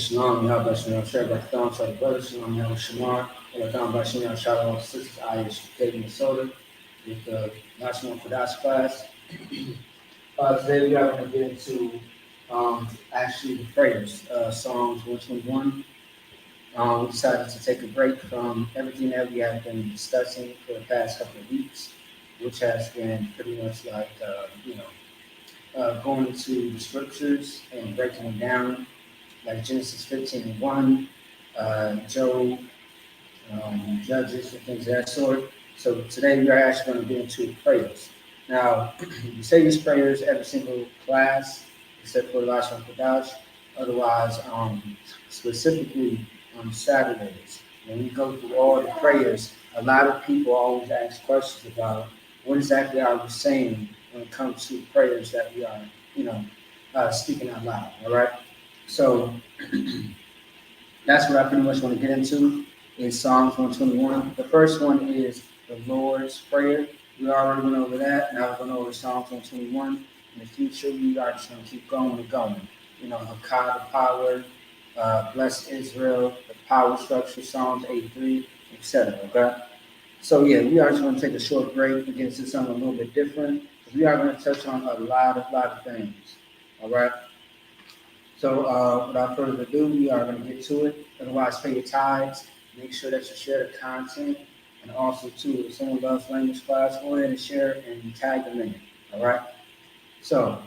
Shalom, Yahweh Shalom, Shabbat Thon, Shabbat Brother, Shalom, Yahweh Shalom, Yahweh Bashin, Shalom, Sisters, Irish, State, Minnesota, with the Lashawan Qadash class. Today we are going to get into actually the prayers, Psalms 121. We decided to take a break from everything that we have been discussing for the past couple of weeks, which has been pretty much like, going into the scriptures and breaking them down like Genesis 15:1, Job, Judges, and things of that sort. So today we are actually going to get into prayers. Now, we say these prayers every single class, except for Lashawan Qadash. Otherwise, specifically on Saturdays, when we go through all the prayers, a lot of people always ask questions about what exactly are we saying when it comes to prayers that we are, speaking out loud. All right. So that's what I pretty much want to get into is Psalms 121. The first one is the Lord's Prayer. We already went over that. Now we're going over Psalms 121. In the future, we are just going to keep going and going. Hakah, the power, bless Israel, the power structure, Psalms 83, etc. Okay? So yeah, we are just going to take a short break and get into something a little bit different. We are going to touch on a lot of things. All right? So without further ado, we are going to get to it. Otherwise, pay your tithes. Make sure that you share the content. And also, too, if someone loves language class, go ahead and share and tag them in it. All right? So,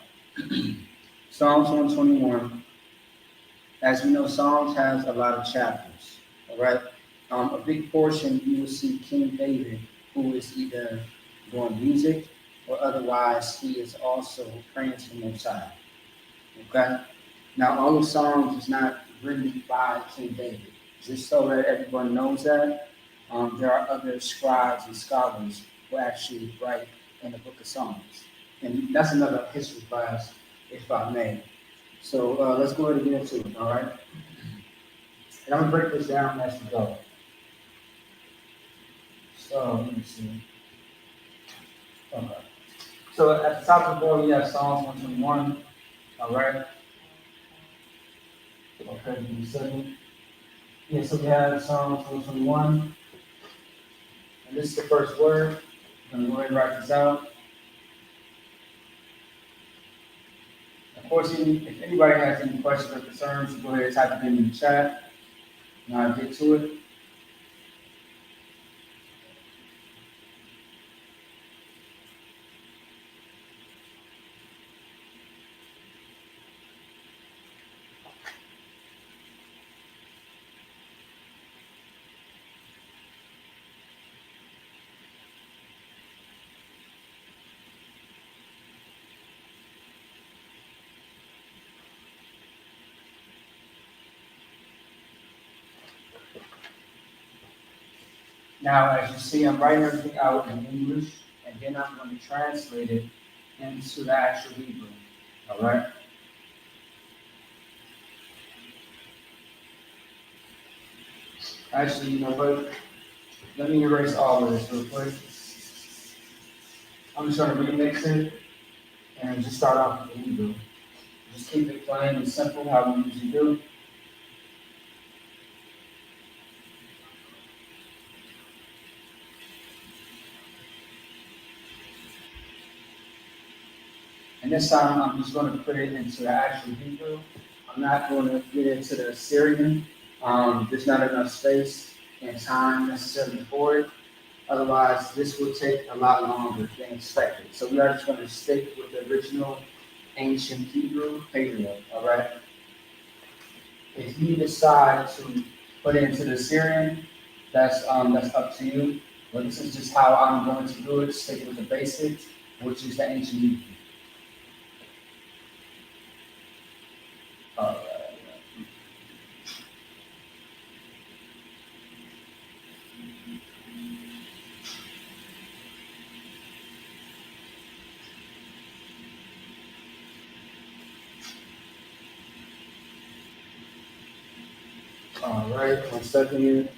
Psalms 121. As we know, Psalms has a lot of chapters. All right? A big portion, you will see King David, who is either doing music or otherwise he is also praying to the Most High. Okay? Now, all the Psalms is not written by King David. Just so that everyone knows that, there are other scribes and scholars who actually write in the book of Psalms. And that's another history class, if I may. So let's go ahead and get into it, all right? And I'm going to break this down as we go. So, let me see. Okay. So at the top of the board, we have Psalms 121, all right? Okay, give me a second. Yeah, so we have Psalms 121, and this is the first word. I'm going to go ahead and write this out. Of course, if anybody has any questions or concerns, go ahead and type it in the chat, and I'll get to it. Now, as you see, I'm writing everything out in English, and then I'm going to translate it into the actual Hebrew. All right? Actually, you know what? Let me erase all of this real quick. I'm just going to remix it and just start off with the Hebrew. Just keep it plain and simple, how we usually do. And this time, I'm just going to put it into the actual Hebrew. I'm not going to get into the Assyrian. There's not enough space and time necessarily for it. Otherwise, this will take a lot longer than expected. So we are just going to stick with the original ancient Hebrew Paleo, all right? If you decide to put it into the Assyrian, that's up to you. But this is just how I'm going to do it. Stick with the basics, which is the ancient Hebrew. All right. All right, 1 second here.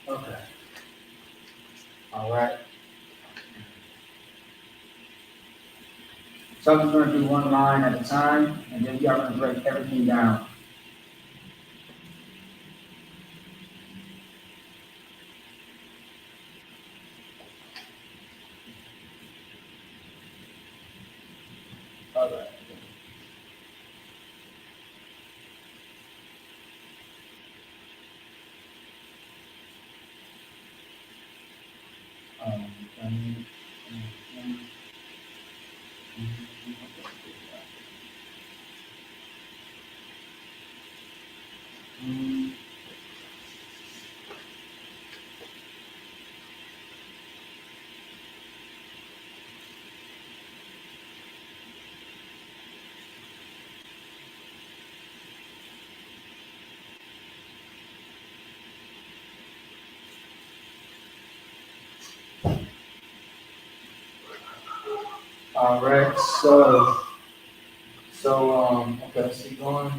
Okay. All right. So I'm just going to do one line at a time, and then we are going to break everything down. All right. Um, um, um, um, all right, okay, let's keep going.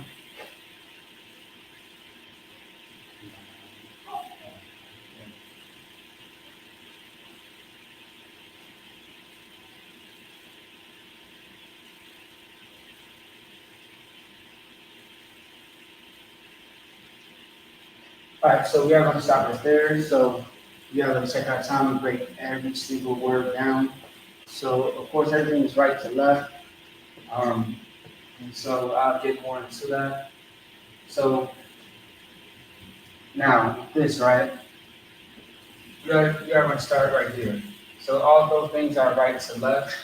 All right, so we are going to stop right there. So we are going to take our time and break every single word down. So of course, everything is right to left. Um, and so I'll get more into that. So now this, right? We are going to start right here. So all those things are right to left.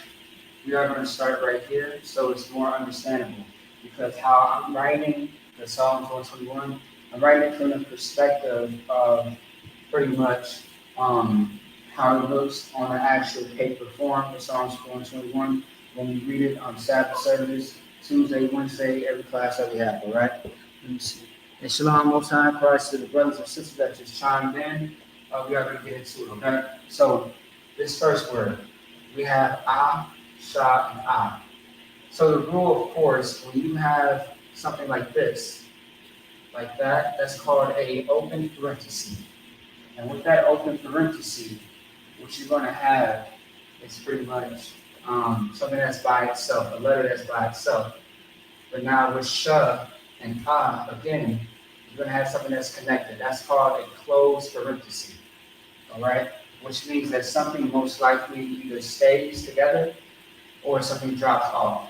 We are going to start right here, so it's more understandable. Because how I'm writing the Psalms 121, I'm writing it from the perspective of pretty much how it looks on an actual paper form for Psalms 121 when we read it on Sabbath service, Tuesday, Wednesday, every class that we have, all right? Let me see. And Shalom, Most High Christ, to the brothers and sisters that just chimed in. We are going to get into it, okay? So, this first word, we have Ah, Shah, and Ah. So, the rule, of course, when you have something like this, like that, that's called a open parenthesis. And with that open parenthesis, what you're going to have is pretty much something that's by itself, a letter that's by itself. But now with sh and again, you're going to have something that's connected. That's called a closed parenthesis. All right? Which means that something most likely either stays together or something drops off.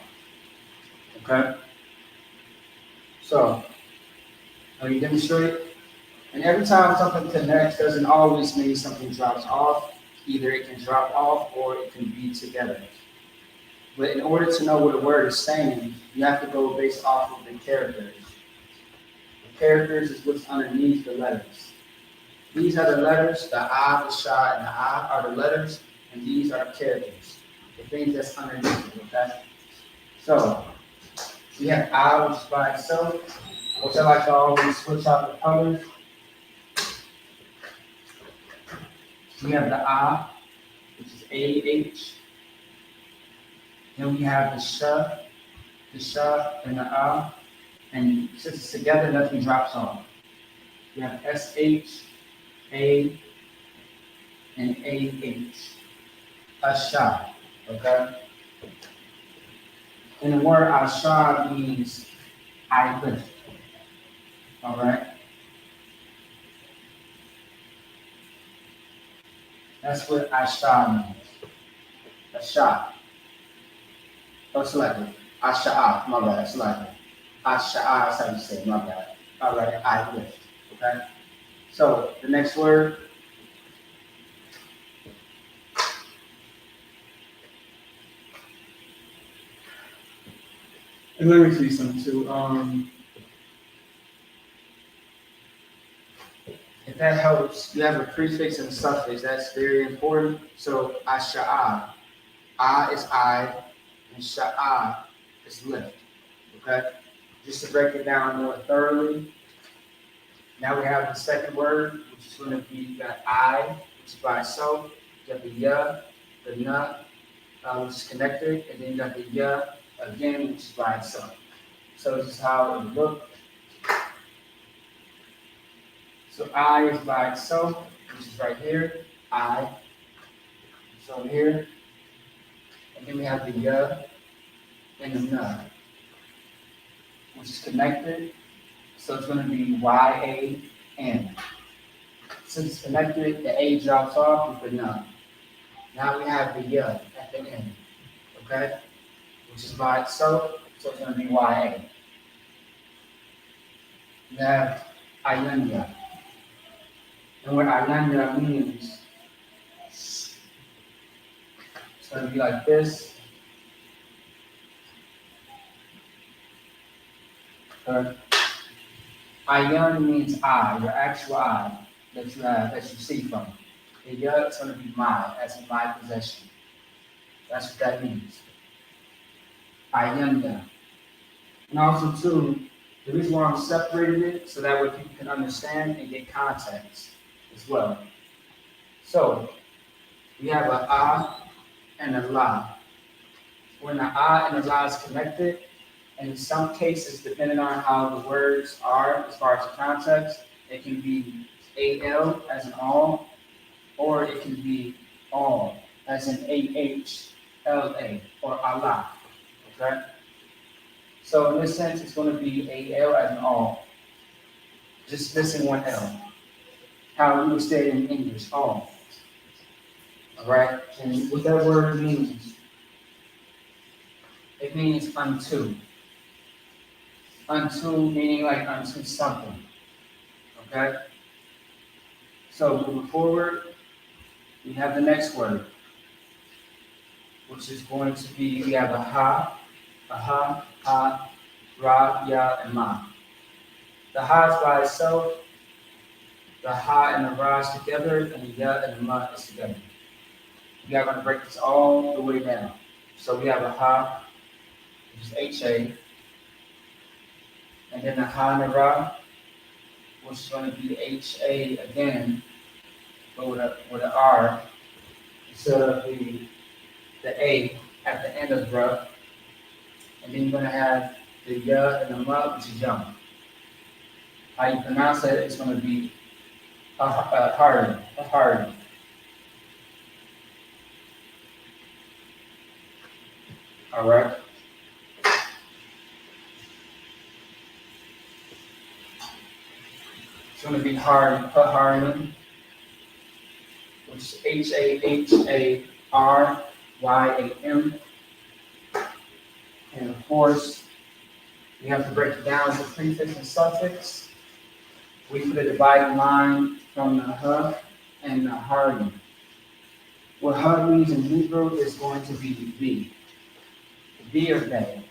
Okay? So, let me demonstrate. And every time something connects doesn't always mean something drops off. Either it can drop off or it can be together. But in order to know what a word is saying, you have to go based off of the characters. The characters is what's underneath the letters. These are the letters, the I, the Sha, and the I are the letters, and these are the characters. The things that's underneath it, okay? So, we have I, which is by itself, which I like to always switch out the colors. We have the I, which is A-H. Then we have the Sha, and the A. And since it's together, nothing drops off. We have S-H, A, and A-H. Asha, okay? And the word Asha means I lift, all right? That's what Asha means. Asha. Oh, selected. Asha, my bad, selected. Asha, that's how you say it, my bad. All right, I lift, okay? So, the next word, and let me see something too. If that helps, you have a prefix and a suffix. That's very important. So, Asha'a. I is I, and Sha'a is lift. Okay? Just to break it down more thoroughly. Now we have the second word, which is going to be the I, which is by itself. You have the Ya, the Na, which is connected, and then you got the Ya again, which is by itself. So this is how it would look. So I is by itself, which is right here. I. So here. And then we have the Ya. and the nut, which is connected. So it's going to be Y-A-N. Since it's connected, the A drops off with the nut. Now we have the Y at the end, okay? Which is by itself, so it's going to be Y-A. We have Ayanya. And what Ayanya means, it's going to be like this. Ayan means I, your actual I that you have, that you see from. The Ya is going to be my, as in my possession. That's what that means. Ayanya. And also, too, the reason why I'm separating it, so that way people can understand and get context as well. So, we have a A and a La. When the A and the La is connected, and in some cases, depending on how the words are as far as the context, it can be A-L as in all, or it can be all as in A-H-L-A, or Allah, okay? So in this sense, it's going to be A-L as in all, just missing one L. How we would say it in English, all. All right? And what that word means, it means unto. Unto meaning like unto something. Okay? So moving forward, we have the next word, which is going to be, we have a ha, ra, ya, and ma. The ha is by itself, the ha and the ra is together, and the ya and the ma is together. We are going to break this all the way down. So we have a ha, which is H-A, and then the ha and the ra, which is going to be H-A again, but with an R, instead of the A at the end of ra. And then you're going to have the ya and the ma, which is young. How you pronounce it is going to be a hard. All right. It's going to be hard, which is H-A-H-A-R-Y-A-M. And of course, we have to break it down to prefix and suffix. We put a dividing line from the H and the Harim. What H means in Hebrew is going to be V. V or they.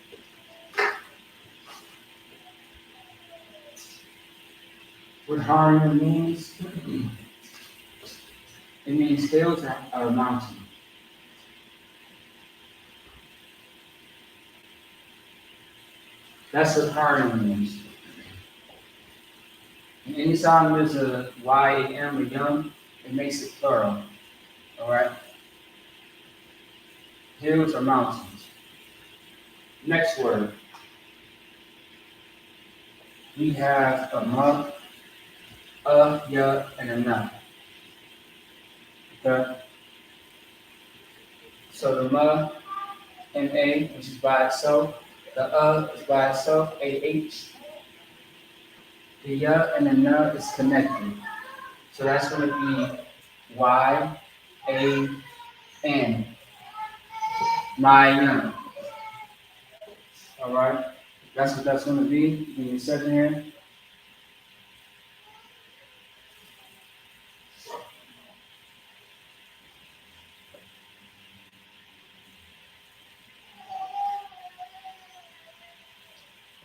What Harim means, it means hills or mountain. That's what Harim means. And anytime there's a Y-A-M or young, it makes it plural. All right? Hills or mountains. Next word. We have a ma, a, ya, and a na. Okay? So the ma, M-A, which is by itself. The is by itself, A-H. The ya and the na is connected. So that's going to be Y-A-N. My-yan. All right? That's what that's going to be. Give me a second here.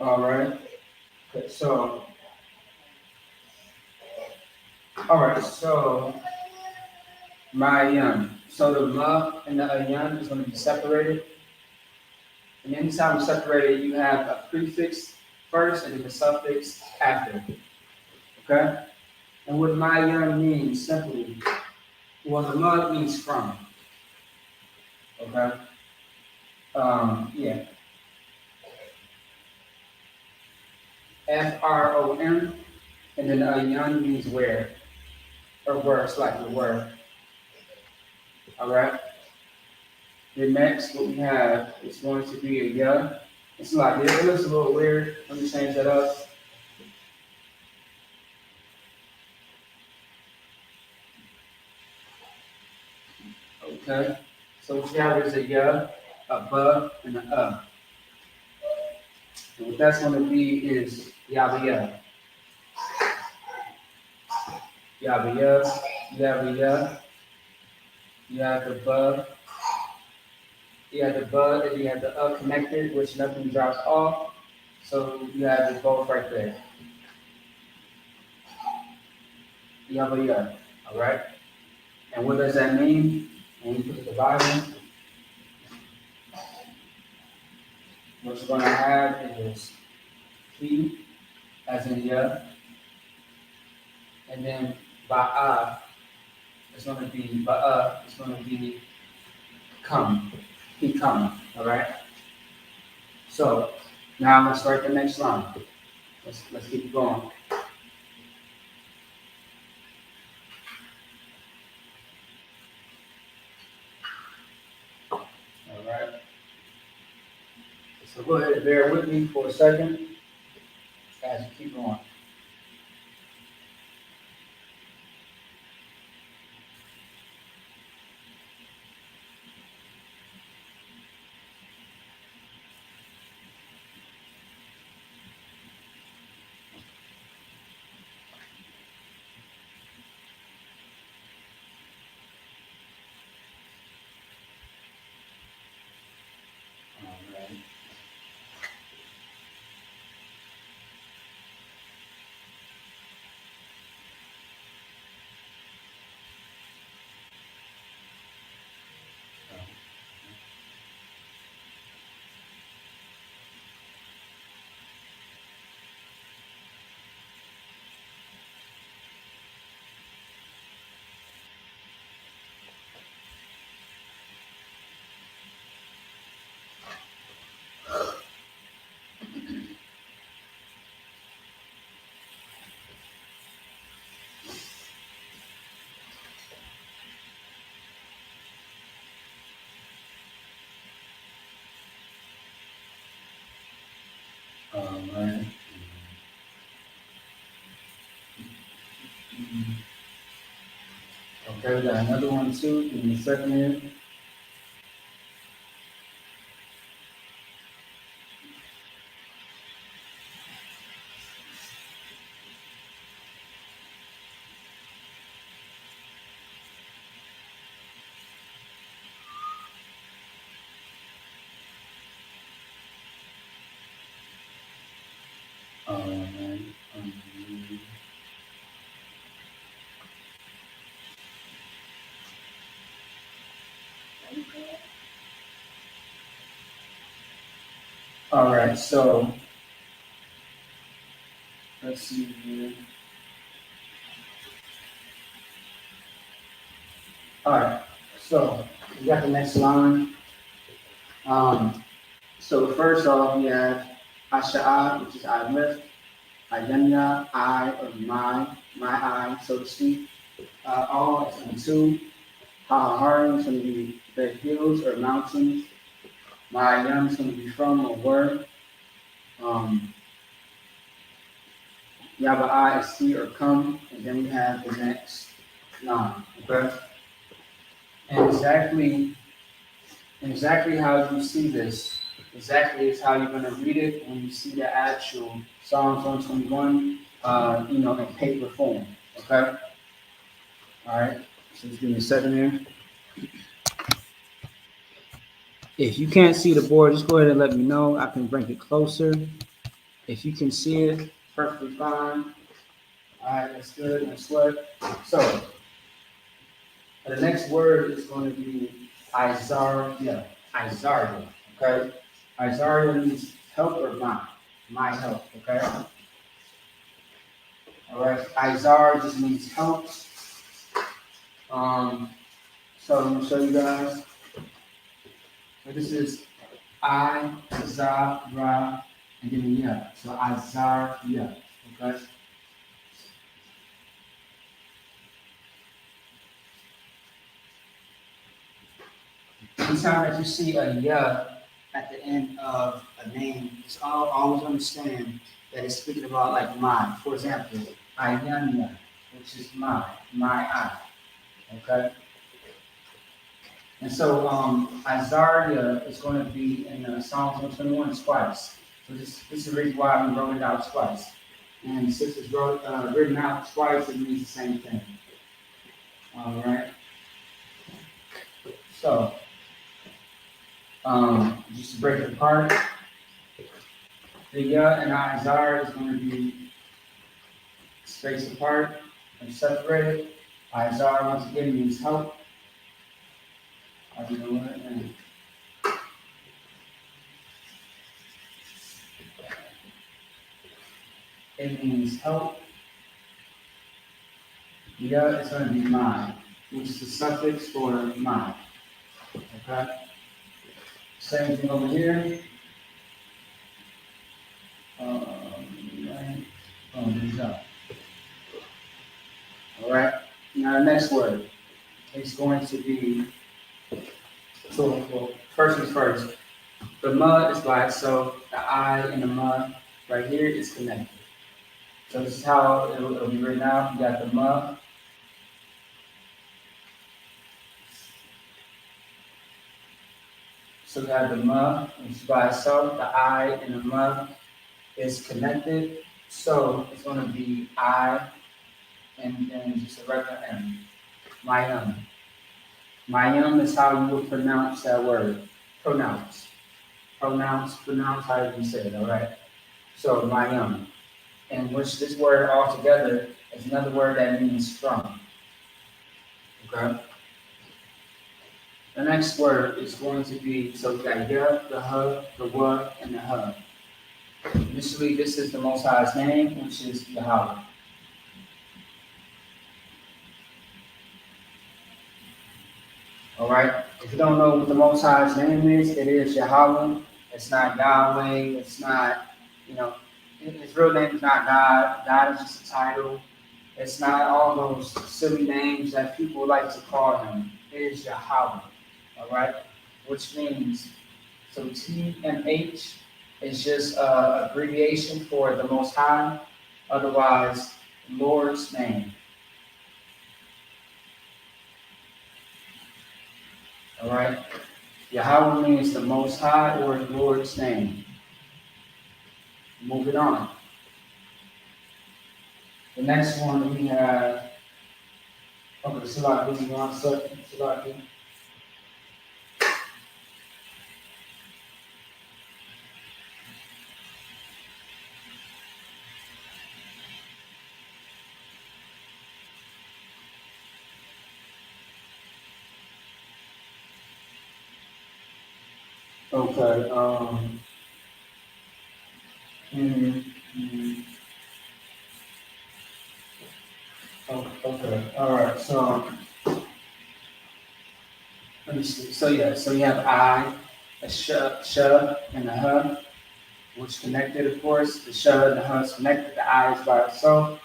All right. Okay, so, my-yan. So the ma and the ayan is going to be separated. And anytime we separate it, you have a prefix first and then the suffix after. Okay? And what my-yan means simply, well, the ma means from. Okay? Yeah. F-R-O-M, and then ayan means where, or where, it's like the word. All right? The next, what we have is going to be a yeah. It's like this. It looks a little weird. Let me change that up. Okay. So what you have is a yeah, a buh, and a And what that's going to be is yabba yeah. Yabba yeah, yabba yeah. You have the buh, you have the buh, and you have the connected, which nothing drops off. So you have it both right there. Yabba yeah. All right. And what does that mean? When you put the Bible, what you're going to have is he, as in yeah, and then ba'a, it's going to be ba'a, it's going to be come. He come. All right. So now let's start the next line. Let's keep going. All right. So go ahead and bear with me for a second as you keep going. All right. All right. Okay, we got another one too. Give me a second here. All right. All right. So let's see here. All right. So we got the next line. So first off, we have Asha'a, which is I lift, Ayanya, I or my eye, so to speak. All is unto. Haharim is going to be the hills or mountains. My young is going to be from or word. Um, Yaba'a is see or come. And then we have the next line. Okay? And exactly how you see this, exactly is how you're going to read it when you see the actual Psalms 121, in paper form. Okay? All right. So just give me a second here. If you can't see the board, just go ahead and let me know. I can bring it closer. If you can see it, perfectly fine. All right, that's good. No sweat. So the next word is going to be Isaiah. Isaiah. Okay. Isaiah means help or my help. Okay. All right. Isaiah just means help. So I'm gonna show you guys. So this is Isaiah and then yeah. So Isaiah. Okay. anytime that you see a ya at the end of a name, just always understand that it's speaking about like my. For example, Ayanya, which is my I. Okay? And so Isaiah is going to be in Psalms 121 twice. So this is the reason why we wrote it out twice. And since it's written out twice, it means the same thing. All right. So just to break it apart, the Yah and Isaiah is going to be spaced apart and separated. Isaiah once again means help. I don't know what it means. It means help. Yah is going to be mine, which is the suffix for mine. Okay? Same thing over here. Right. There you go. All right. Now the next word is going to be. So first things first. The mud is black, so the I and the mud right here is connected. So this is how it'll be written out. You got the mud. So you got the mud, which is by itself. The I and the mud is connected. So it's going to be I and then just a regular M. Mayim. Mayim is how you would pronounce that word. Pronounce, how you say it, all right? So Mayim. And which this word altogether is another word that means from. Okay? The next word is going to be, so we got Ya, the Ha, the Wa, and the Ha. Initially, this is the Most High's name, which is Yahweh. All right? If you don't know what the Most High's name is, it is Yahweh. It's not Yahweh. It's not, his real name is not God. God is just a title. It's not all those silly names that people like to call him. It is Yahweh. All right? Which means, so TMH is just an abbreviation for the Most High, otherwise, Lord's name. All right? Yahweh means the Most High or Lord's name. Moving on. The next one we have, okay, Salaki, you want to Salaki? Okay, okay, all right, so let me see. So you have I, a sh, and a ha, which connected, of course. The sh and the ha is connected. The I is by itself.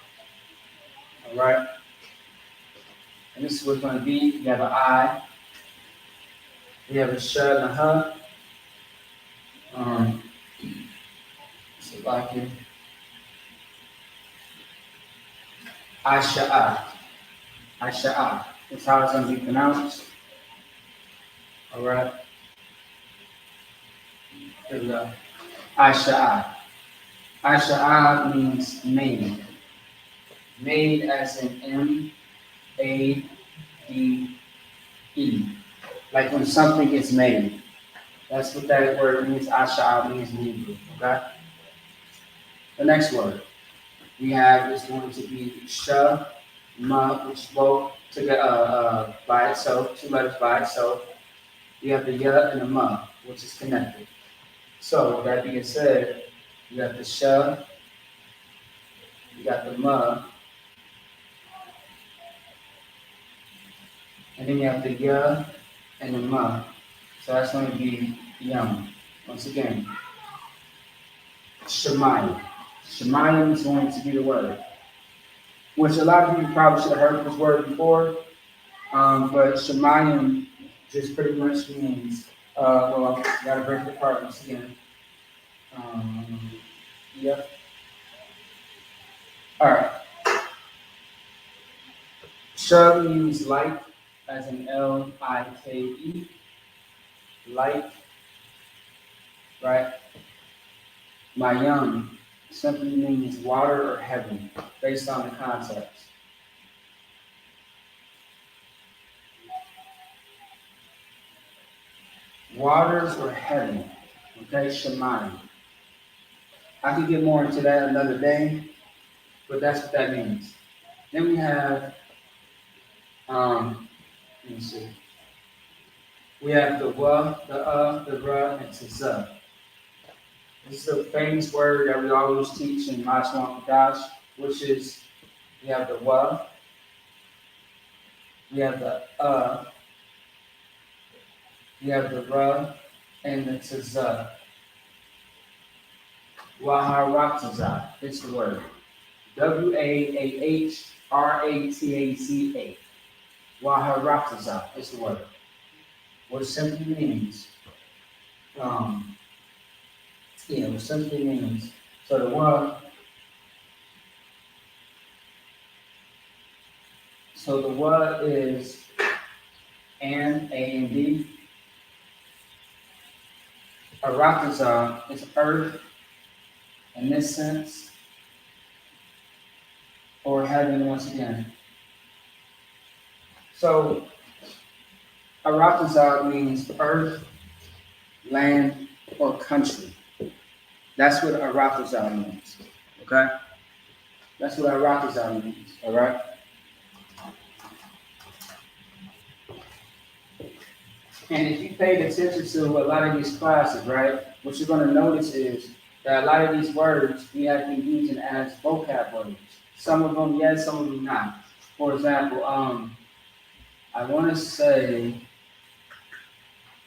All right. And this is what's going to be. You have an I. You have a sh and a ha. So like it. Asha'a. Asha'a. That's how it's going to be pronounced. All right. Here we go. Asha'a. Asha'a means made. Made as in M-A-D-E. Like when something is made. That's what that word means. Asha'a means in Hebrew. Okay? The next word we have is going to be Sha, Ma, which both together by itself, two letters by itself. You have the Ya and the Ma, which is connected. So, with that being said, you got the Sha, you got the Ma, and then you have the Ya and the Ma. So that's going to be Yum. Once again, Shemayim. Shemayim is going to be the word, which a lot of people probably should have heard this word before, but Shemayim just pretty much means, well, I gotta break it apart once again. Yep. All right. Shug means light, as in Like, light, right? Mayam simply means water or heaven, based on the context. Waters or heaven, okay? Shemayim. I could get more into that another day, but that's what that means. Then we have, let me see. We have the wa, the ra, and tza. This is a famous word that we always teach in Lashawan Qadash, which is we have the wa, we have the we have the ra, and the tza. Waharataza is the word. Wahrataza. Waharataza is the word. What it simply means, what simply means, so the wa, is and, A and D. Arataza is earth in this sense, or heaven once again. So Arataza means earth, land, or country. That's what Arataza means. Okay? That's what Arataza means. All right? And if you paid attention to a lot of these classes, right, what you're going to notice is that a lot of these words we have been using as vocab words. Some of them yes, some of them not. For example, I want to say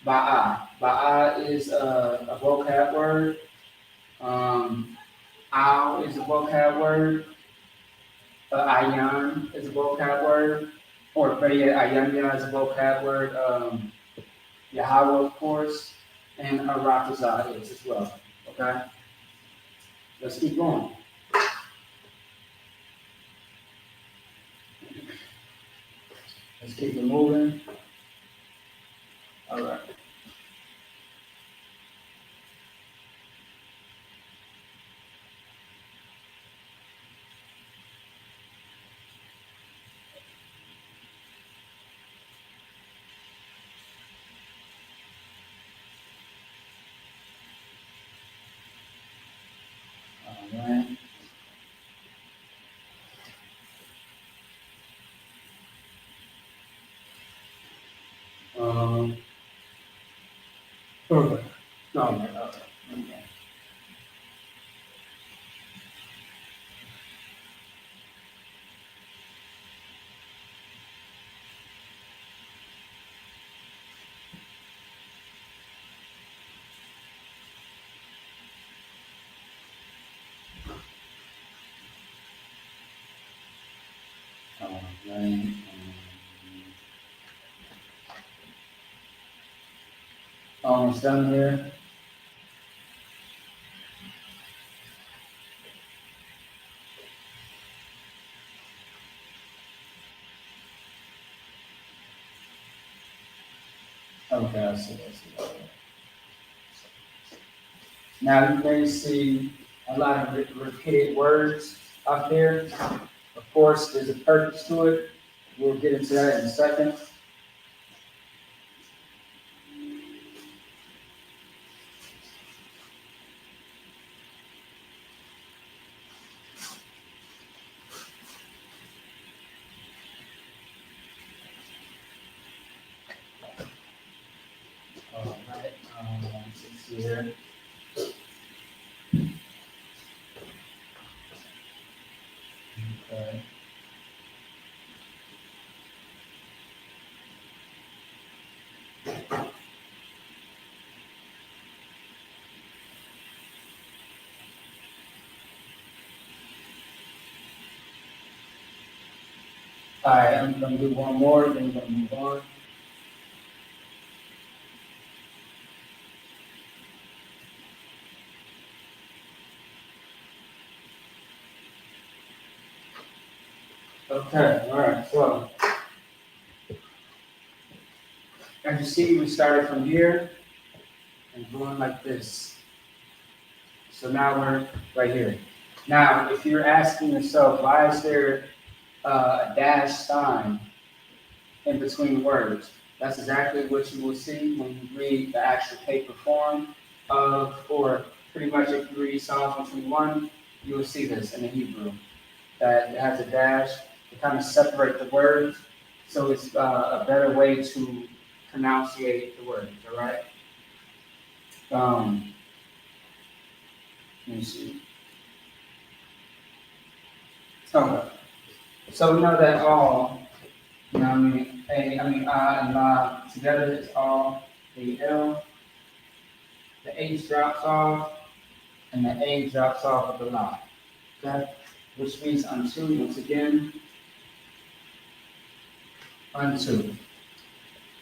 ba'a. Ba'a is a vocab word. Ow is a vocab word. Ayan is a vocab word. Or better yet, ayanya is a vocab word. Yahweh, of course, and Aratazah is as well. Okay? Let's keep going. Let's keep it moving. All right. All right. Okay. All right. Okay. All right. Almost done here. Okay, I see. Now you may see a lot of repeated words up there. Of course, there's a purpose to it. We'll get into that in a second. All right. Let's see here. Okay. All right, I'm gonna do one more, then we're gonna move on. Okay, all right. So as you see, we started from here and going like this. So now we're right here. Now, if you're asking yourself, why is there a dash sign in between words? That's exactly what you will see when you read the actual paper form of, or pretty much if you read Psalms 121, you will see this in the Hebrew, that it has a dash to kind of separate the words, so it's a better way to pronunciate the words, all right? Um, let me see. Okay. So we know that all, you know what I mean, and la together is all, the L, the H drops off, and the A drops off of the la. Okay? Which means unto, once again, unto.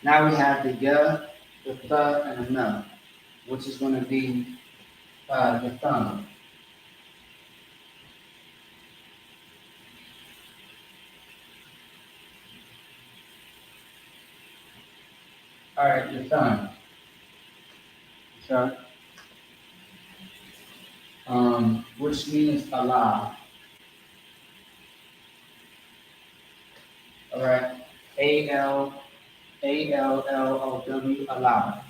Now we have the ya, the th, and the na, which is going to be the thumb. All right, your thumb. So, which means Allah. All right, ALLOW, Allah.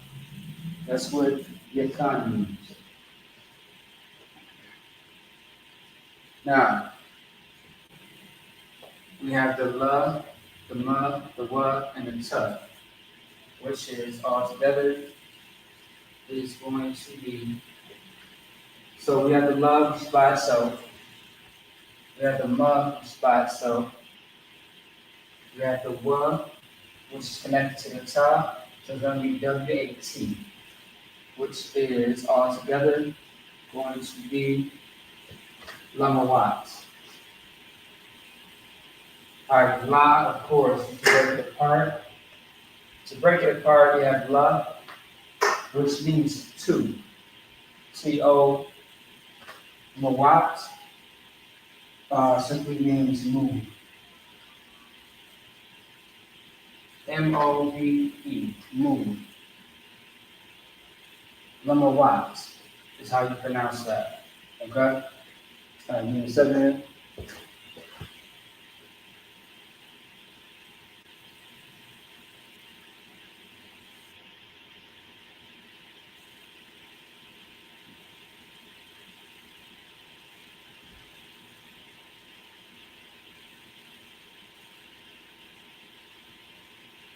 That's what your thumb means. Now, we have the la, the ma, the wa, and the ta, which is all together is going to be. So we have the la, which is by itself. We have the ma, which is by itself. We have the wa, which is connected to the ta, so it's going to be WAT, which is altogether going to be lamawat. All right, la, of course, to break it apart. To break it apart, we have la, which means two. T-O, mawat, simply means move. M-O-V-E, move. Lamawat is how you pronounce that. Okay? Give me a second here.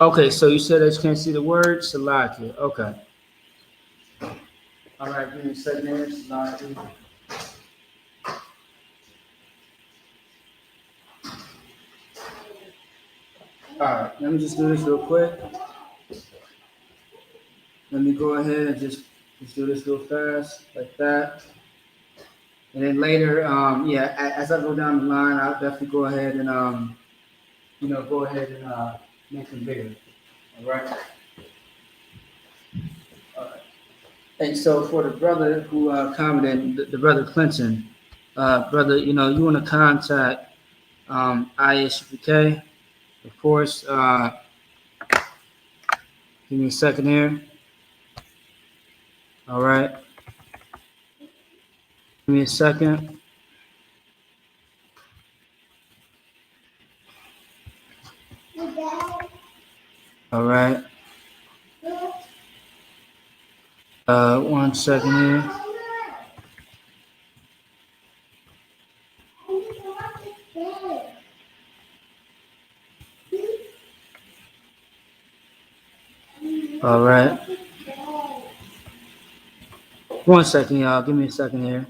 Okay, so you said that you can't see the word Salakia. Okay. All right, give me a second here. Salakia. All right, let me just do this real quick. Let me go ahead and just do this real fast, like that. And then later, as I go down the line, I'll definitely go ahead and, go ahead and make them bigger. All right. All right. And so for the brother who commented, the brother Clinton, brother, you want to contact ISUPK, of course. Give me a second here. All right. Give me a second. All right. 1 second here. All right. 1 second, y'all. Give me a second here.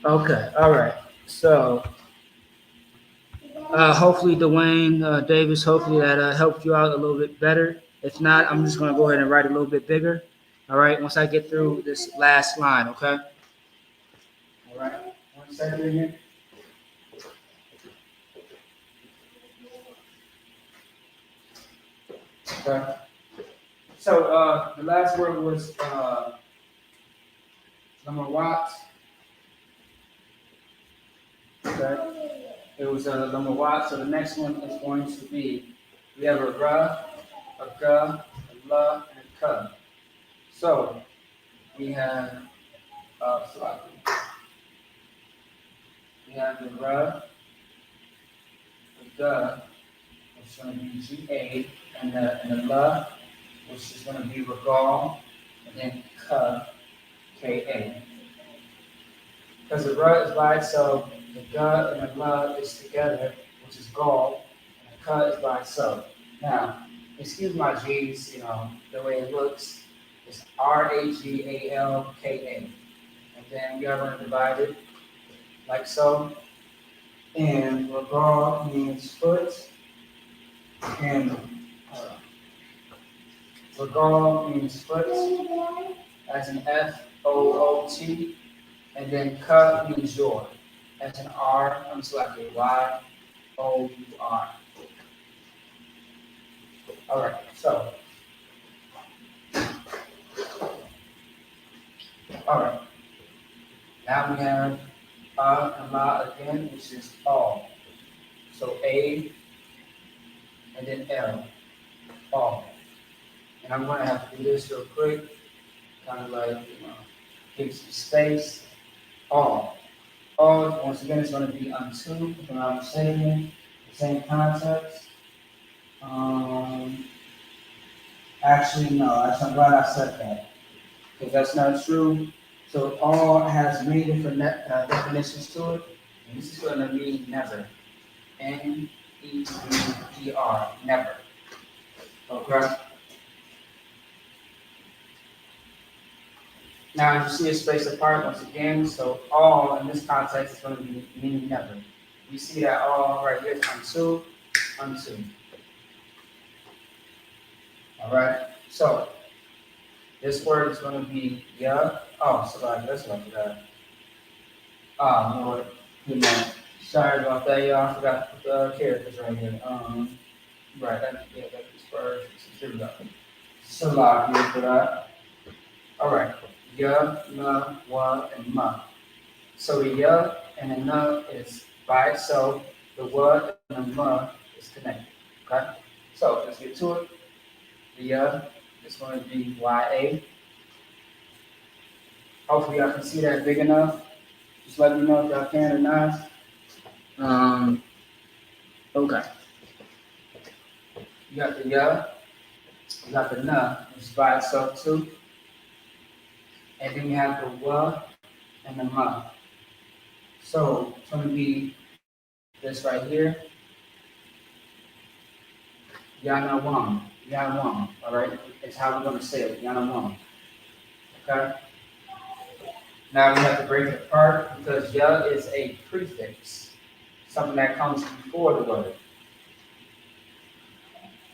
Okay. All right. So hopefully, Dwayne Davis, hopefully that helped you out a little bit better. If not, I'm just going to go ahead and write a little bit bigger. All right. Once I get through this last line, okay? All right. 1 second here. Okay. So the last word was Lamawat. Okay. It was Lamawat. So the next one is going to be, we have a Ra, a Ga, a La, and a Ka. So we have sorry. We have the Ra, the Ga, which is going to be Ga, and the La, which is going to be Regal, and then Ka, Ka. Because the Ra is by itself, the Ga and the La is together, which is Gal, and the Ka is by itself. Now, excuse my G's, the way it looks. It's Ragalka. And then we are going to divide it like so. And Regal means foot, and Regal means foot, as in Foot, and then Ka means your, as in R comes like a Your. All right, so, all right. Now we have and La again, which is all. So A and then L, all. And I'm going to have to do this real quick, kind of like, give some space. All. All, once again, it's going to be unto, if I'm not mistaken, the same context. Actually, no, I'm glad I said that, because that's not true. So all has many different definitions to it, and this is going to mean never. Never, never. Okay? Now you see a space apart once again, so all in this context is going to be meaning never. We see that all right here is unto. All right, so this word is going to be yeah. Oh, sorry, that's what I forgot. Oh, Lord, sorry about that, y'all. I forgot to put the characters right here. Right, that's first. Here we go. Salah here for that. All right, ya, na, wa, and ma. So the ya and the na is by itself. The wa and the ma is connected. Okay, so let's get to it. The ya is going to be ya. Hopefully, y'all can see that big enough. Just let me know if y'all can or not. Okay. You got the ya, you got the na, which is by itself too. And then you have the wa and the ma. So it's going to be this right here. Yanawam. Yanawam. All right? It's how we're going to say it. Yanawam. Okay? Now we have to break it apart because ya is a prefix, something that comes before the word,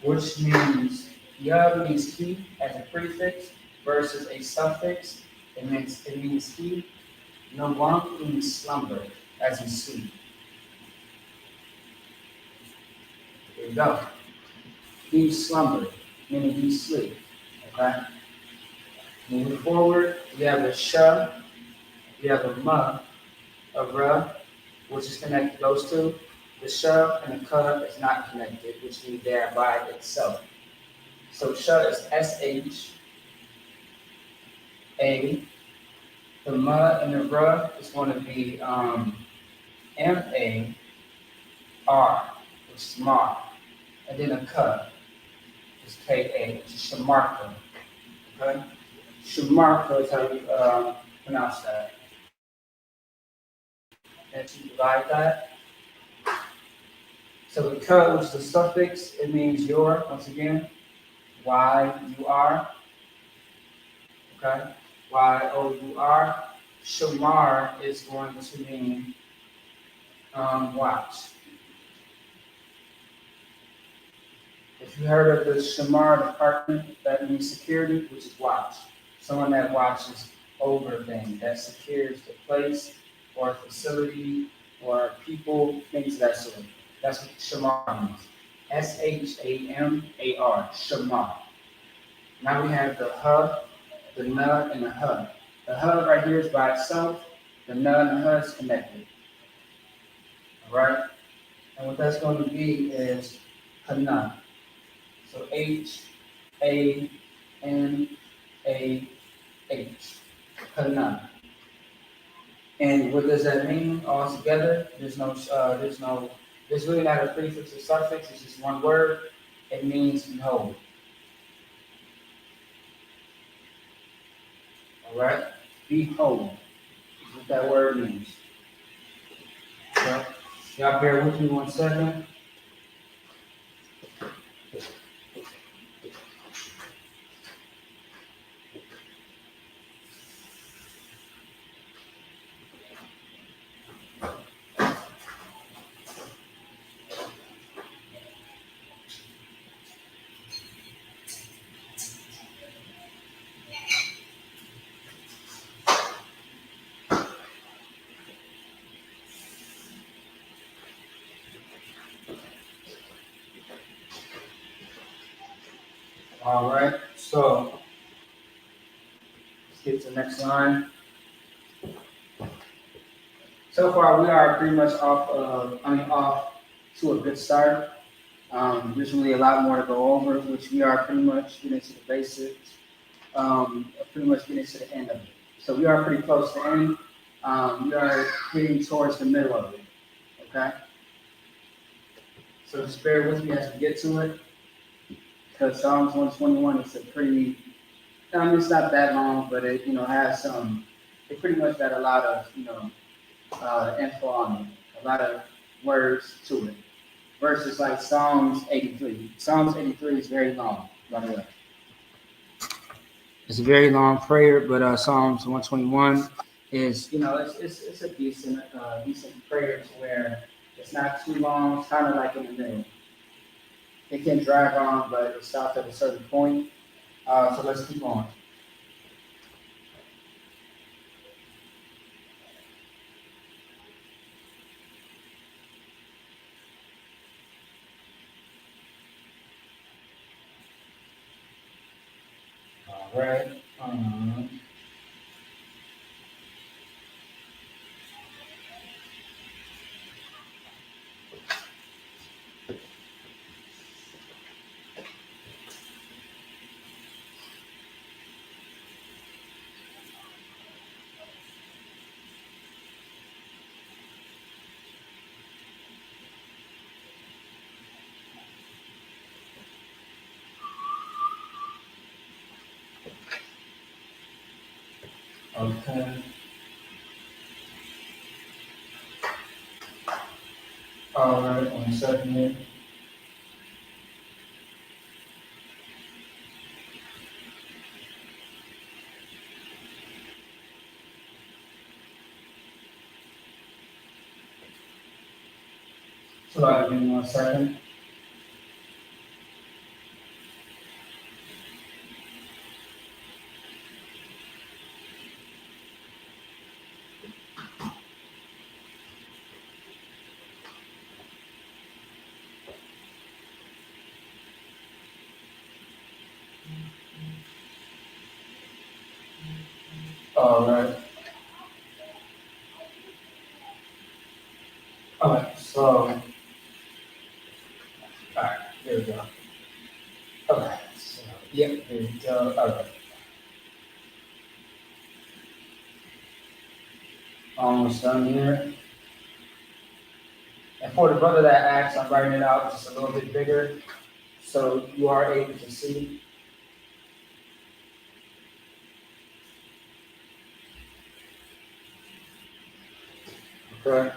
which means ya means he as a prefix versus a suffix. It means he. Nawam means slumber, as in sleep. There you go. He slumbered, meaning he sleep. Okay? Moving forward, we have a sha, we have a ma, a ra, which is connected to those two. The sha and the ka is not connected, which means they are by itself. So sha is sh, a. The ma and the ra is going to be mar, which is mar. And then a ka is ka, which is shamarka. Okay? Shamarka is how you pronounce that. And you divide that. So the ka, which is the suffix, it means your, once again, Y-U-R. Okay? Y-O-U-R. Shamar is going to mean watch. If you heard of the Shamar department, that means security, which is watch. Someone that watches over things, that secures the place or facility or people, things of that sort. That's what Shamar means. Shamar, Shamar. Now we have the H, the N, and the H. The H right here is by itself. The N and the H is connected. All right? And what that's going to be is Hana. So Hanah. Hana. And what does that mean all together? There's really not a prefix or suffix, it's just one word. It means behold. All right? Behold is what that word means. So, y'all bear with me 1 second. All right, so let's get to the next line. So far, we are pretty much off to a good start. There's really a lot more to go over, which we are pretty much getting to the basics, pretty much getting to the end of it. So we are pretty close to end. We are getting towards the middle of it, okay? So just bear with me as we get to it, because Psalms 121 is a pretty, it's not that long, but it, has it pretty much got a lot of, info on it, a lot of words to it. Versus like Psalms 83. Psalms 83 is very long, by the way. It's a very long prayer, but Psalms 121 is, it's a decent prayer to where it's not too long. It's kind of like in the middle. It can drag on, but it stops at a certain point. So let's keep on. All right. Okay. All right. 1 second here. So give me 1 second. All right. All right. So, all right. There we go. Okay. So, there we go. Okay. Almost done here. And for the brother that asked, I'm writing it out just a little bit bigger so you are able to see. Okay.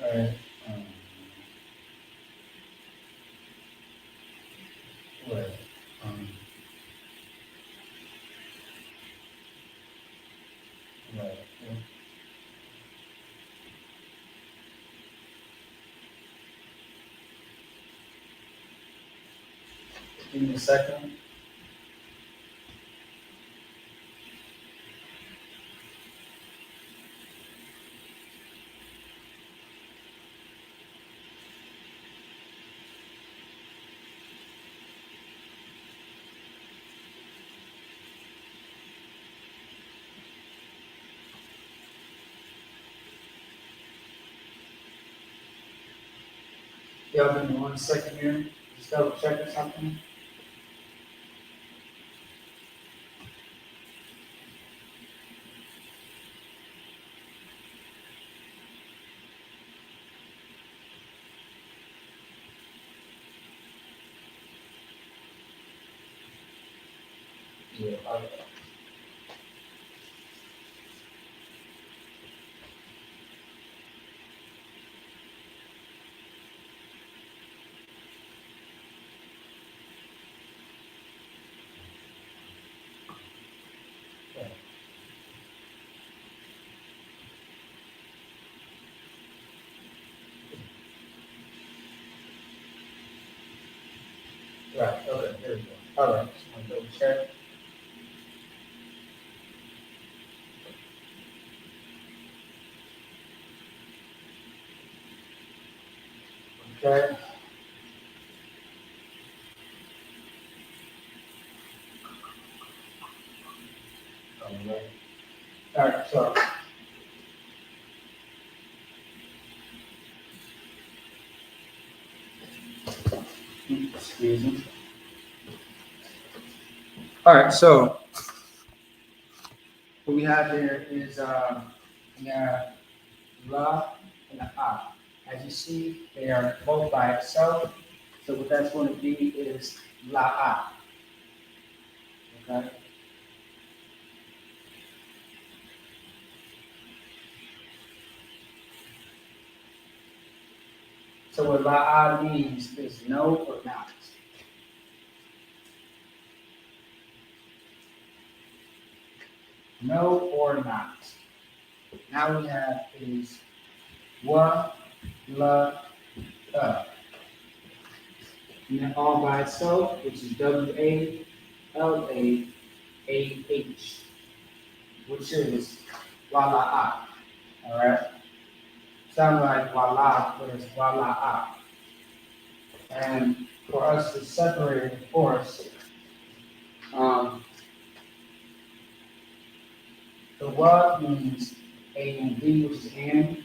Right. Right. Um, right. Yeah. Give me a second. Y'all give me 1 second here. Just double checking something. Yeah. Okay. Right. Okay. There we go. All right. Just want to double check. Okay. All right. All right. So, excuse me. All right. So, what we have here is we have la and a ah. As you see, they are both by itself. So what that's going to be is la ah. Okay. So what la ah means is no or not. No or not. Now we have is wa, la, and then all by itself, which is WALAAH, which is wala'a. All right. Sound like wala, but it's wala'a. And for us to separate it, of course, um, the wa means A and B, which is and.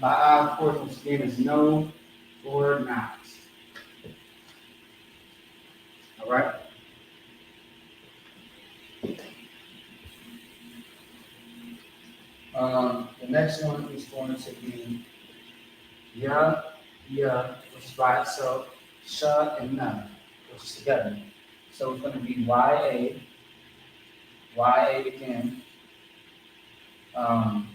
La'a, of course, which again is no or not. All right. The next one is going to be ya, which is by itself, sha, and na, which is together. So it's going to be ya again, shan,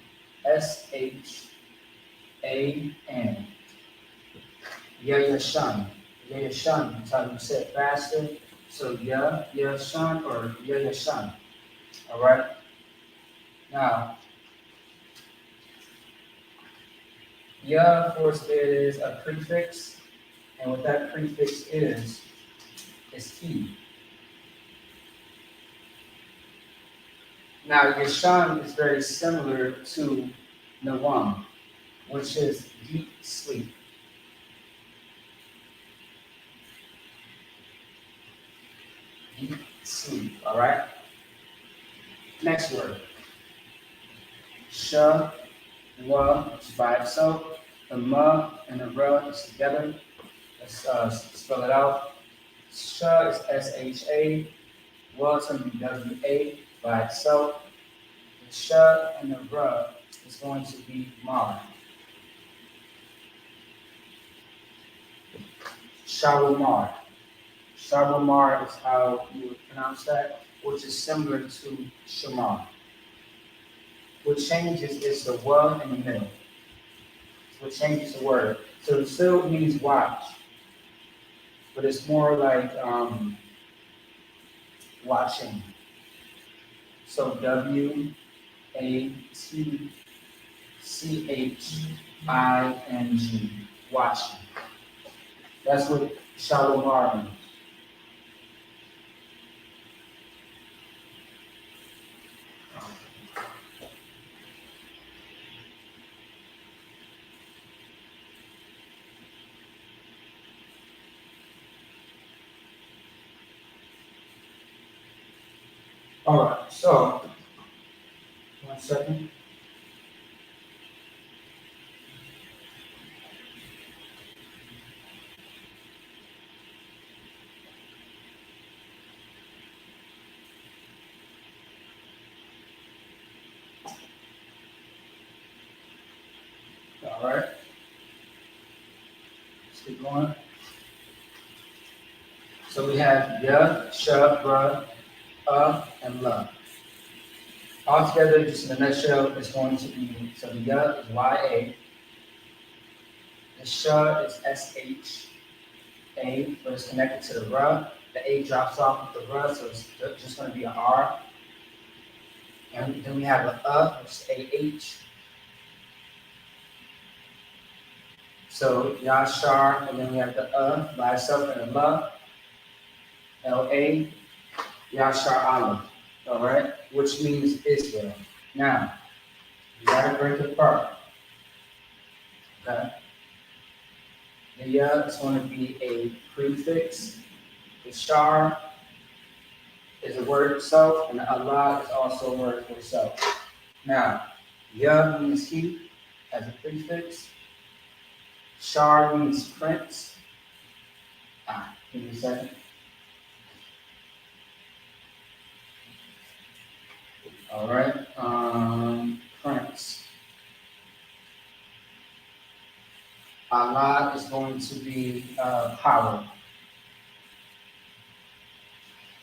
yashun, yashun. That's how you say it faster. So yashun or yashun. All right. Now, ya, of course, is a prefix, and what that prefix is he. Now, yashan is very similar to nawam, which is deep sleep. Deep sleep, all right? Next word. Sha, wa, which is by itself. The ma and the ra is together. Let's spell it out. Sha is S-H-A. Wa is going to be W-A by itself. The sha and the ra is going to be ma. Shalimar. Shalimar is how you would pronounce that, which is similar to Shamar. What changes is the wa in the middle. What changes the word. So the still means watch, but it's more like watching. So WATCHING, watching. That's what Shalom means. All right, so 1 second. All right, let's keep going. So we have ya, sha, bra, and la. Altogether, just in a nutshell, it's going to be, so the ya is YA, the sha is SH, A, but it's connected to the ra. The A drops off with the ra, so it's just going to be an R. And then we have an which is AH. So Yashar, and then we have the by itself and the la, LA, Yashar Allah. All right, which means Israel. Now, you gotta break it apart. Okay. The ya is going to be a prefix. The shar is a word itself, and Allah is also a word for itself. Now, ya means he as a prefix. Shar means prince. Give me a second. All right. Prince. Allah is going to be power.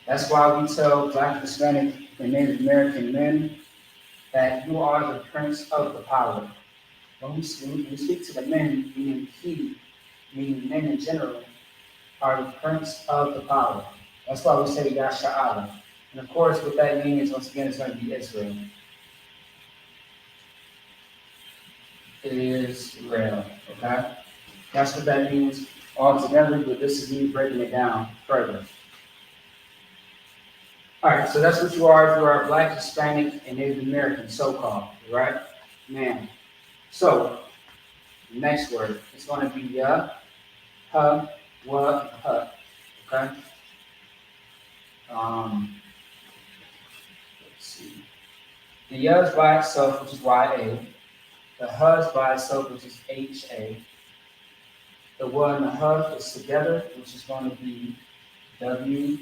That's why we tell Black, Hispanic, and Native American men that you are the prince of the power. When we speak to the men, meaning he, meaning men in general, are the prince of the power. That's why we say Yasha'ala. And of course, what that means, once again, is going to be Israel. Israel, okay? That's what that means altogether, but this is me breaking it down further. All right, so that's what you are if you are Black, Hispanic, and Native American, so-called, right? Man. So, next word, it's going to be ya, ha, wa, ha, okay? Let's see. The ya is by itself, which is YA. The ha is by itself, which is HA. The wa and the ha is together, which is going to be WAH.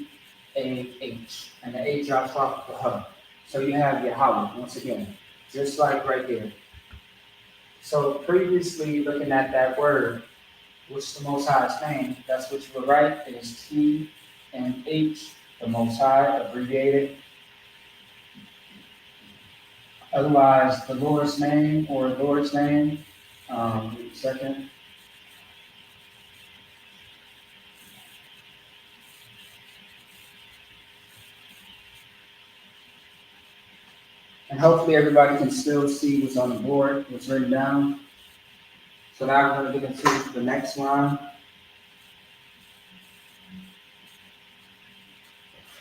And the A drops off the ha. So you have Yahweh, once again, just like right here. So previously, looking at that word, which the Most High's name, that's what you would write is T and H, the Most High, abbreviated. Otherwise, the Lord's name or Lord's name. Second. And hopefully everybody can still see what's on the board, what's written down. So now we're going to get into the next line.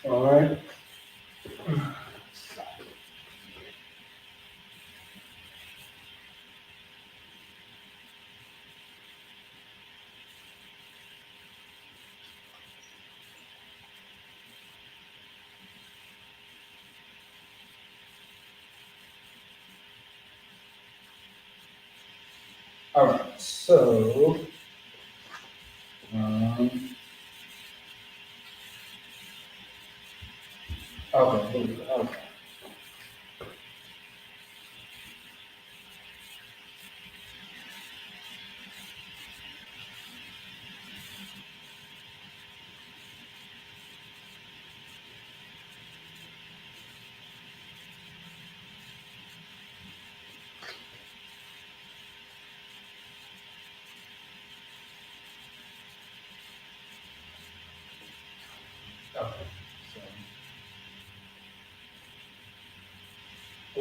All right. All right, so okay, here we go. Okay.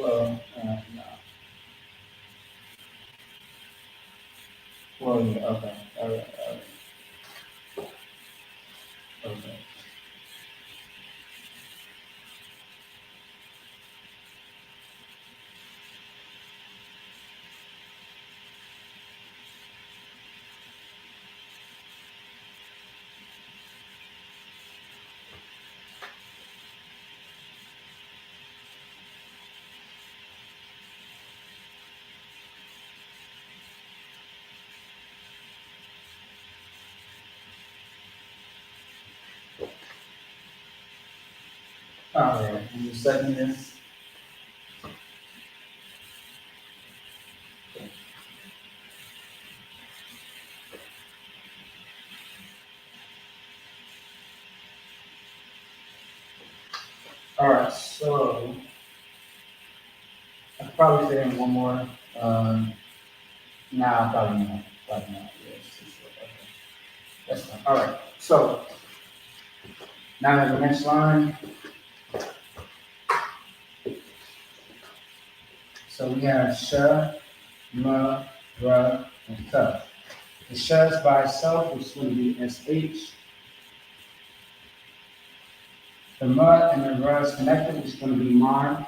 Well, no. Well, yeah, okay. All right, all right. Okay. All right. And the second is, all right, so I could probably say in one more. Nah, probably not. Probably not. Yeah, it's too short. Okay. That's fine. All right. So now the next line. So we have sha, ma, ra, and ka. The sha is by itself, which is going to be sh. The ma and the ra is connected, which is going to be mar,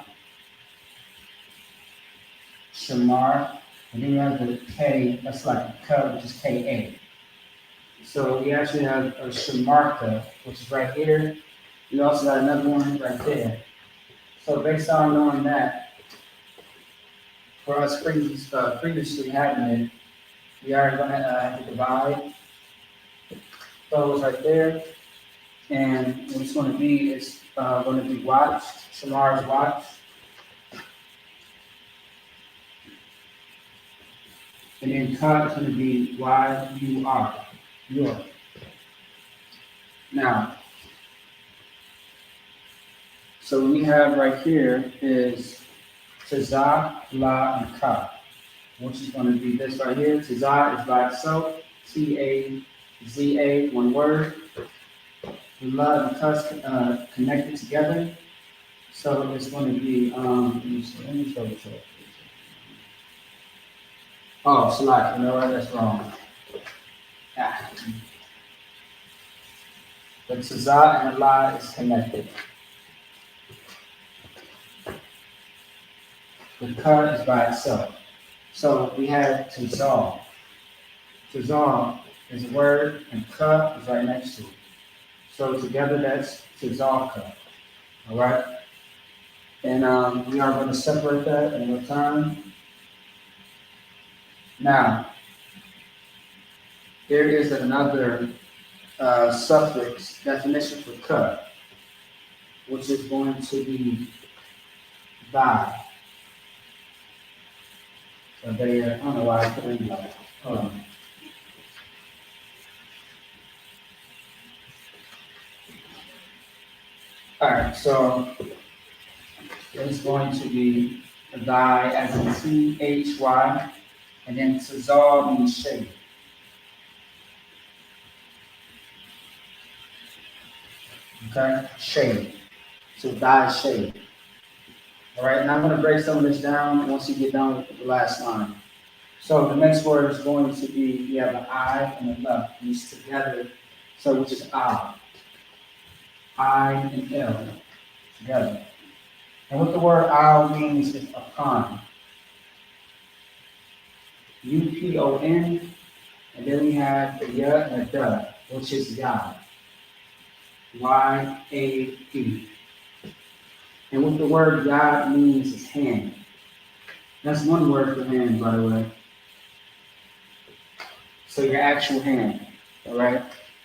shamar. And then you have the k, that's like a ka, which is ka. So we actually have a shamarka, which is right here. We also got another one right there. So based on knowing that, for us previously having it, we are going to have to divide those right there. And what it's going to be is going to be watched. Shamar is watched. And then cut is going to be Y-U-R. Your. Now, so what we have right here is Tazah, La, and Ka, which is going to be this right here. Tazah is by itself. T-A-Z-A, one word. The La and Ka connected together. So it's going to be, let me show it. Oh, Salat, you know what? That's wrong. Ah. The Tazah and the La is connected. The Ka is by itself. So we have Tazah. Tazah is a word, and Ka is right next to it. So together that's Tazaka. All right? And we are going to separate that in return. Now, there is another suffix definition for Ka, which is going to be thy. So there, I don't know why I put it in like, hold on. All right, so it's going to be thy as in Thy, and then Tazal means shade. Okay, shade. So thy shade. All right, and I'm going to break some of this down once you get done with the last line. So the next word is going to be, we have an I and a left, these together, so which is I and L together. And what the word I means is upon. U-P-O-N, and then we have the ya and the da, which is Yah. Y-A-P. And what the word Yah means is hand. That's one word for hand, by the way. So your actual hand, all right?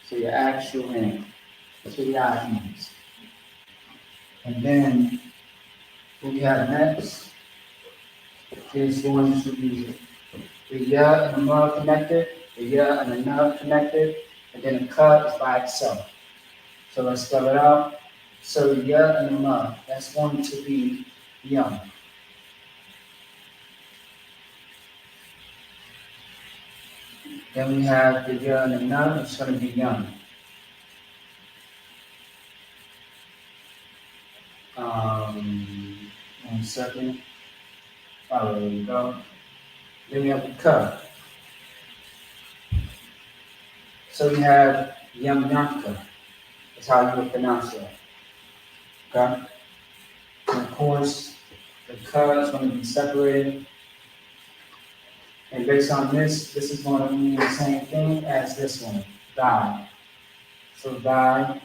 So your actual hand. That's what Yah means. And then what we have next is going to be the ya and the ma connected, the ya and the na connected, and then the ka is by itself. So let's spell it out. So ya and the ma, that's going to be young. Then we have the ya and the na, it's going to be young. 1 second. Oh, there you go. Then we have the Ka. So we have Yamyanka. That's how you would pronounce it. Okay? And of course, the Ka is going to be separated. And based on this is going to mean the same thing as this one, die. So die.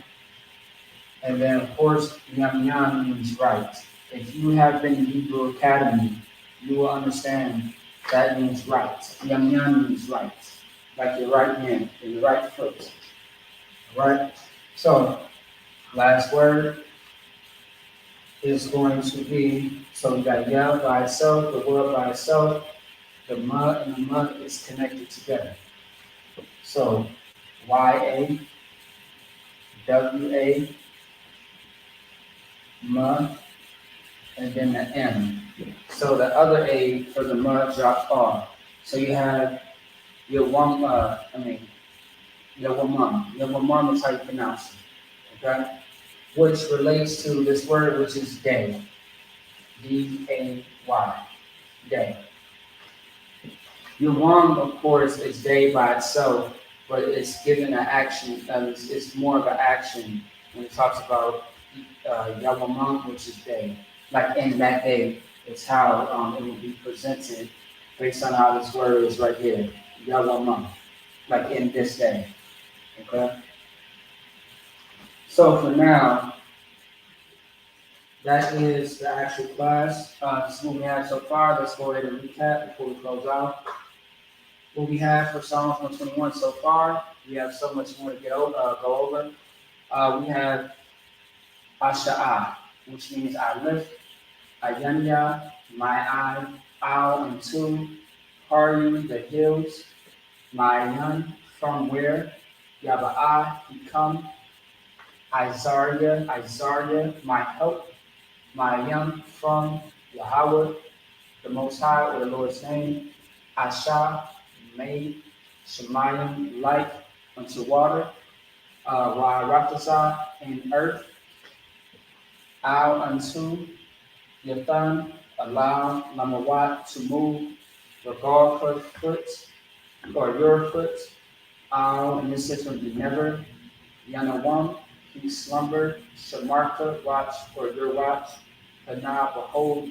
And then, of course, Yam Yam means right. If you have been in Hebrew Academy, you will understand that means right. Yam Yam means right. Like your right hand and your right foot. All right? So, last word is going to be, so we got Yah by itself, the word by itself, the mud and the mud is connected together. So, Y-A, W-A, mud, and then the M. So the other A for the mud dropped off. So you have your one, your wamam is how you pronounce it, okay? Which relates to this word, which is day, D-A-Y, day. Your wam, of course, is day by itself, but it's given an action, it's more of an action when it talks about Yawamam, which is day. Like in that day, it's how it will be presented based on how this word is right here, Yawamam, like in this day. Okay? So for now, that is the actual class. This is what we have so far. Let's go ahead and recap before we close out. What we have for Psalms 121 so far, we have so much more to go over. We have Asha'ah, which means I lift, Ayanya, my eye, Al and two, Haru, the hills, Mayan, from where, Yaba'ah, become, Isaiah, my help, Mayam, from Yahweh, the Most High, or the Lord's name, Asha, made, Shemayim, like unto water, Wa'aratazah, in earth, Al unto Yathan, allow Lamawat to move, regard for foot, or your foot, Al, and this is going to be never, Yanawam, he slumbered, Shamarka, watch, or your watch, Hana, behold,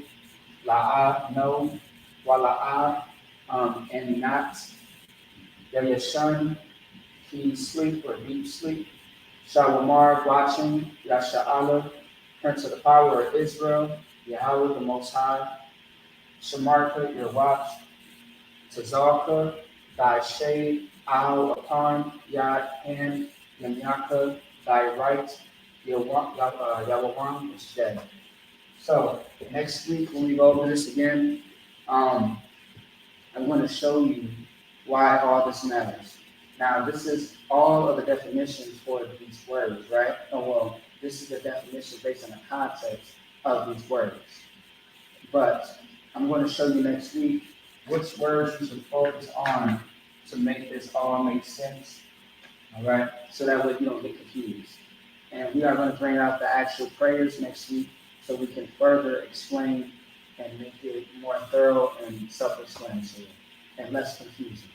La'a, no, Wala'a, and not, Yayashan, he sleep or deep sleep, Shawamar, watching, Yasha'ala, Prince of the power of Israel, Yahweh the Most High, Shamarka, your watch, Tazalka, thy shade, Al upon, Yad hand, Yamyaka, thy right, Yahweh is dead. So, next week when we go over this again, I'm going to show you why all this matters. Now, this is all of the definitions for these words, right? Oh, well, this is the definition based on the context of these words. But I'm going to show you next week which words you should focus on to make this all make sense. All right? So that way you don't get confused. And we are going to bring out the actual prayers next week so we can further explain and make it more thorough and self-explanatory and less confusing.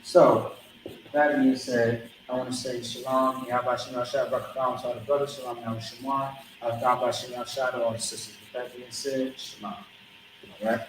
So, that being said, I want to say shalom, Yahweh Shad, Barakam to all the brothers, shalom, Yahweh Shemar, Al-Dam Shad, all the sisters. With that being said, shalom. All right?